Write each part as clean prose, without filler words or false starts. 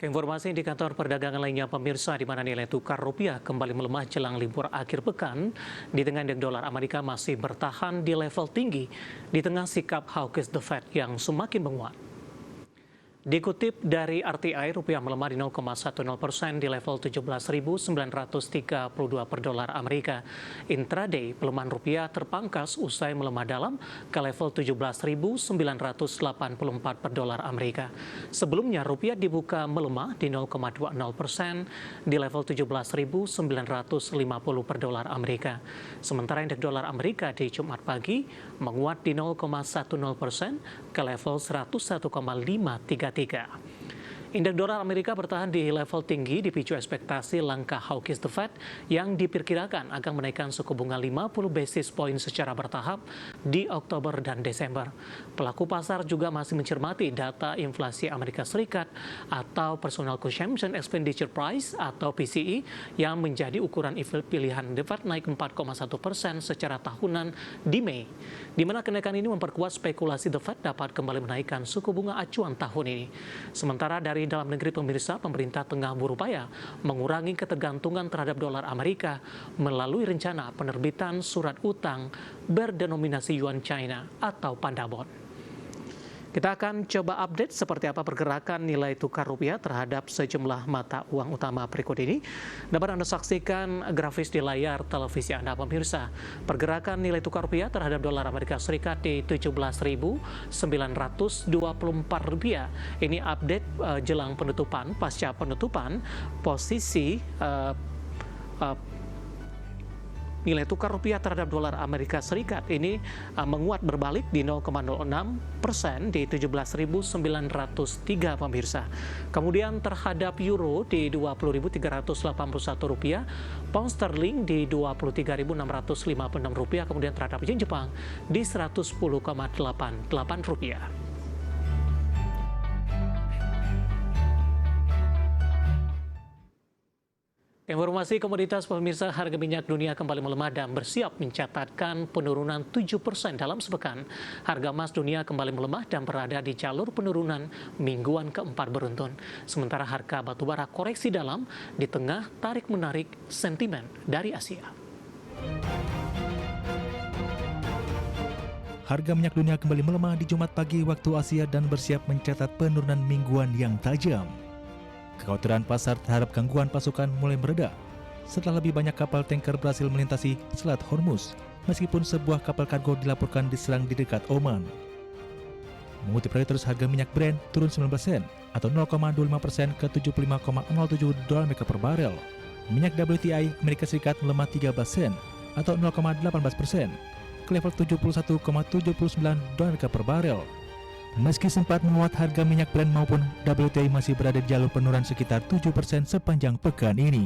Informasi indikator perdagangan lainnya pemirsa, di mana nilai tukar rupiah kembali melemah jelang libur akhir pekan, di tengah indeks dolar Amerika masih bertahan di level tinggi di tengah sikap hawkish The Fed yang semakin menguat. Dikutip dari RTI, rupiah melemah di 0,10% di level 17.932 per dolar Amerika. Intraday, pelemahan rupiah terpangkas usai melemah dalam ke level 17.984 per dolar Amerika. Sebelumnya, rupiah dibuka melemah di 0,20% di level 17.950 per dolar Amerika. Sementara indeks dolar Amerika di Jumat pagi menguat di 0,10% ke level 101,533. Indeks dolar Amerika bertahan di level tinggi dipicu ekspektasi langkah hawkish The Fed yang diperkirakan akan menaikkan suku bunga 50 basis point secara bertahap di Oktober dan Desember. Pelaku pasar juga masih mencermati data inflasi Amerika Serikat atau Personal Consumption Expenditure Price atau PCE yang menjadi ukuran pilihan The Fed naik 4,1% secara tahunan di Mei, di mana kenaikan ini memperkuat spekulasi The Fed dapat kembali menaikkan suku bunga acuan tahun ini. Sementara dari dalam negeri pemirsa, pemerintah tengah berupaya mengurangi ketergantungan terhadap dolar Amerika melalui rencana penerbitan surat utang berdenominasi yuan China atau Pandabon. Kita akan coba update seperti apa pergerakan nilai tukar rupiah terhadap sejumlah mata uang utama berikut ini. Dapat Anda saksikan grafis di layar televisi Anda pemirsa. Pergerakan nilai tukar rupiah terhadap dolar Amerika Serikat di 17.924 rupiah. Ini update jelang penutupan, pasca penutupan posisi nilai tukar rupiah terhadap dolar Amerika Serikat ini menguat berbalik di 0,06% di 17.903 pemirsa. Kemudian terhadap euro di 20.381 rupiah, pound sterling di 23.656 rupiah, kemudian terhadap yen Jepang di 110,88 rupiah. Informasi komoditas pemirsa, harga minyak dunia kembali melemah dan bersiap mencatatkan penurunan 7% dalam sepekan. Harga emas dunia kembali melemah dan berada di jalur penurunan mingguan keempat beruntun. Sementara harga batubara koreksi dalam di tengah tarik-menarik sentimen dari Asia. Harga minyak dunia kembali melemah di Jumat pagi waktu Asia dan bersiap mencatat penurunan mingguan yang tajam. Kekhawatiran pasar terhadap gangguan pasokan mulai mereda setelah lebih banyak kapal tanker berhasil melintasi Selat Hormuz, meskipun sebuah kapal kargo dilaporkan diserang di dekat Oman. Mengutip Reuters, harga minyak Brent turun 19 sen atau 0,25% ke 75,07 dolar Amerika per barel. Minyak WTI Amerika Serikat melemah 13 sen atau 0,18% ke level 71,79 dolar Amerika per barel. Meski sempat menguat, harga minyak Brent maupun WTI masih berada di jalur penurunan sekitar 7% sepanjang pekan ini.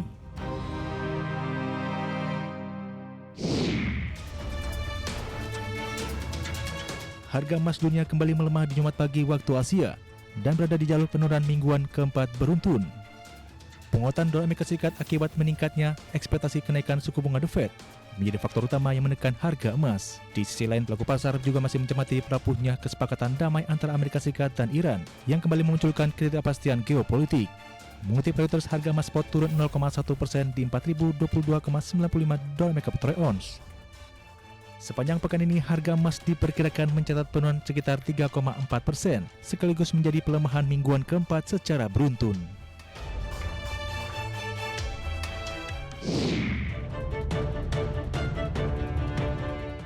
Harga emas dunia kembali melemah di Jumat pagi waktu Asia dan berada di jalur penurunan mingguan keempat beruntun. Penguatan dolar Amerika Serikat akibat meningkatnya ekspektasi kenaikan suku bunga The Fed menjadi faktor utama yang menekan harga emas. Di sisi lain, pelaku pasar juga masih mencermati rapuhnya kesepakatan damai antara Amerika Serikat dan Iran yang kembali memunculkan ketidakpastian geopolitik. Mengutip Reuters, harga emas spot turun 0,1% di 4.022,95 dolar Amerika per troy ounce. Sepanjang pekan ini, harga emas diperkirakan mencatat penurunan sekitar 3,4%, sekaligus menjadi pelemahan mingguan keempat secara beruntun.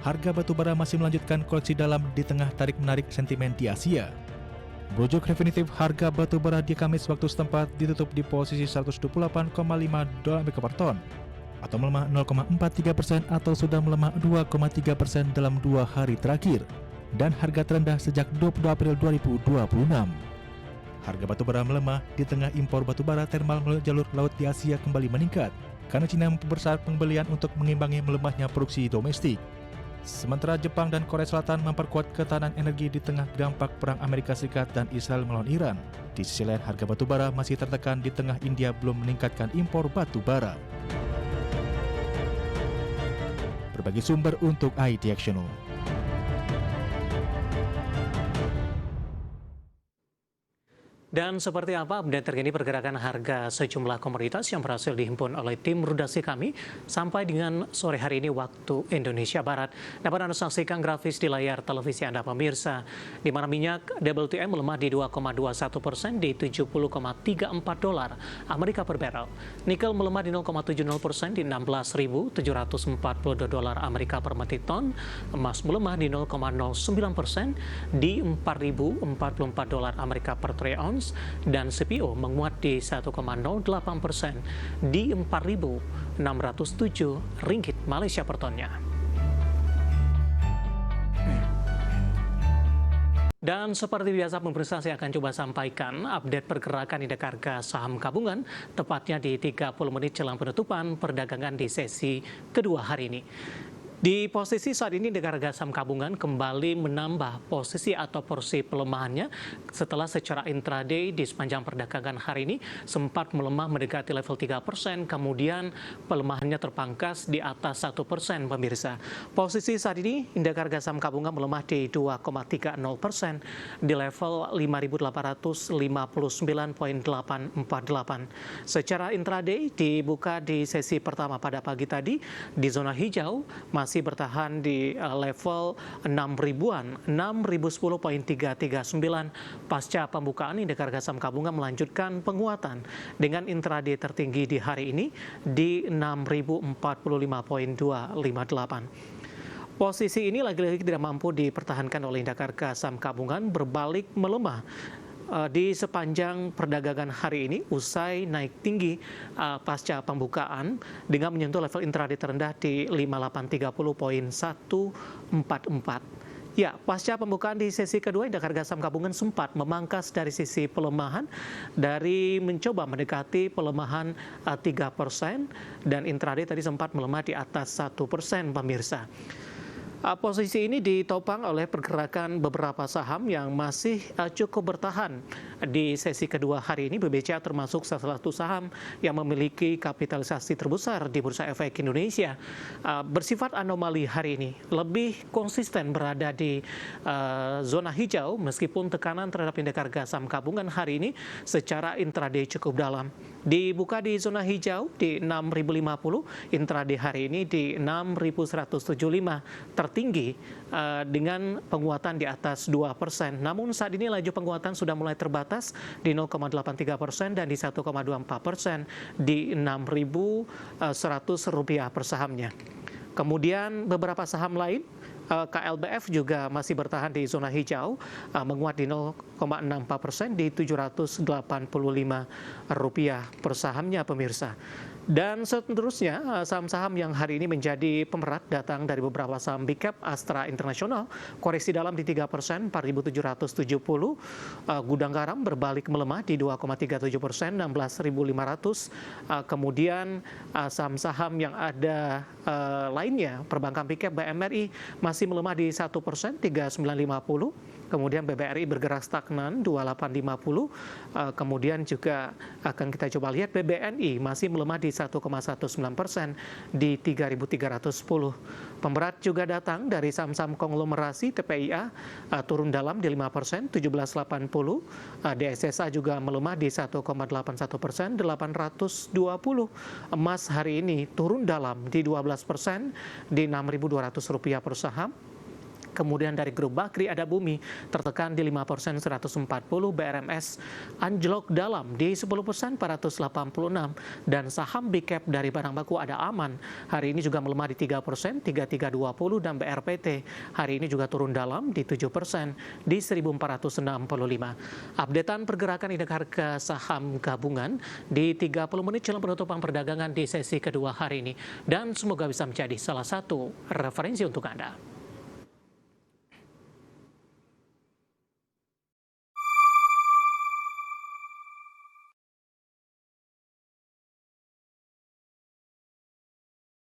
Harga batubara masih melanjutkan koleksi dalam di tengah tarik-menarik sentimen di Asia. Brojok Refinitiv, harga batubara di Kamis waktu setempat ditutup di posisi 128,5 dolar Amerika per ton, atau melemah 0,43% atau sudah melemah 2,3% dalam 2 hari terakhir, dan harga terendah sejak 22 April 2026. Harga batubara melemah di tengah impor batubara termal melalui jalur laut di Asia kembali meningkat, karena Cina memperbesar pembelian untuk mengimbangi melemahnya produksi domestik. Sementara Jepang dan Korea Selatan memperkuat ketahanan energi di tengah dampak perang Amerika Serikat dan Israel melawan Iran. Di sisi lain, harga batubara masih tertekan di tengah India belum meningkatkan impor batubara. Berbagi sumber untuk IT Actiono. Dan seperti apa update terkini pergerakan harga sejumlah komoditas yang berhasil dihimpun oleh tim redaksi kami sampai dengan sore hari ini waktu Indonesia Barat. Dapat Anda saksikan grafis di layar televisi Anda pemirsa, di mana minyak WTI melemah di 2,21% di 70,34 dolar Amerika per barrel. Nikel melemah di 0,70% di 16.742 dolar Amerika per metrik ton. Emas melemah di 0,09% di 4.044 dolar Amerika per troy ounce. Dan CPO menguat di 1,08% di 4.607 ringgit Malaysia per tonnya. Dan seperti biasa pemirsa, saya akan coba sampaikan update pergerakan indeks harga saham gabungan tepatnya di 30 menit jelang penutupan perdagangan di sesi kedua hari ini. Di posisi saat ini indeks harga saham gabungan kembali menambah posisi atau porsi pelemahannya setelah secara intraday di sepanjang perdagangan hari ini sempat melemah mendekati level 3%, kemudian pelemahannya terpangkas di atas 1% pemirsa. Posisi saat ini indeks harga saham gabungan melemah di 2,30% di level 5.859,848. Secara intraday dibuka di sesi pertama pada pagi tadi di zona hijau masih bertahan di level 6.000-an, 6.010.339 pasca pembukaan indeks harga saham gabungan melanjutkan penguatan dengan intraday tertinggi di hari ini di 6.045.258. Posisi ini lagi-lagi tidak mampu dipertahankan oleh indeks harga saham gabungan, berbalik melemah di sepanjang perdagangan hari ini usai naik tinggi pasca pembukaan dengan menyentuh level intraday terendah di 5830.144. Ya, pasca pembukaan di sesi kedua indeks harga saham gabungan sempat memangkas dari sisi pelemahan dari mencoba mendekati pelemahan 3% dan intraday tadi sempat melemah di atas 1% pemirsa. Posisi ini ditopang oleh pergerakan beberapa saham yang masih cukup bertahan di sesi kedua hari ini. BBCA termasuk salah satu saham yang memiliki kapitalisasi terbesar di Bursa Efek Indonesia. Bersifat anomali hari ini, lebih konsisten berada di zona hijau meskipun tekanan terhadap indeks harga saham gabungan hari ini secara intraday cukup dalam. Dibuka di zona hijau di 6.050, intraday hari ini di 6.175, tertinggi dengan penguatan di atas 2%. Namun saat ini laju penguatan sudah mulai terbatas di 0,83% dan di 1,24% di Rp6.100 per sahamnya. Kemudian beberapa saham lain, KLBF juga masih bertahan di zona hijau, menguat di 0,64% di Rp785 per sahamnya pemirsa. Dan seterusnya saham-saham yang hari ini menjadi pemerat datang dari beberapa saham big cap. Astra Internasional koreksi dalam di 3%, 4.770. Gudang Garam berbalik melemah di 2,37%, 16.500. Kemudian saham-saham yang ada lainnya, perbankan big cap BMRI masih melemah di 1%, 3.950. Kemudian BBRI bergerak stagnan 2850. Kemudian juga akan kita coba lihat BBNI masih melemah di 1,19% di 3.310. Pemberat juga datang dari saham-saham konglomerasi. TPIA turun dalam di 5%, 1780. DSSA juga melemah di 1,81%, 820. Emas hari ini turun dalam di 12% di Rp6.200 per saham. Kemudian dari grup Bakri ada Bumi tertekan di 5%, 140. BRMS anjlok dalam di 10%, 486. Dan saham big cap dari barang baku ada Aman hari ini juga melemah di 3%, 3320. Dan BRPT hari ini juga turun dalam di 7% di 1465. Updatean pergerakan indeks harga saham gabungan di 30 menit jelang penutupan perdagangan di sesi kedua hari ini, dan semoga bisa menjadi salah satu referensi untuk Anda.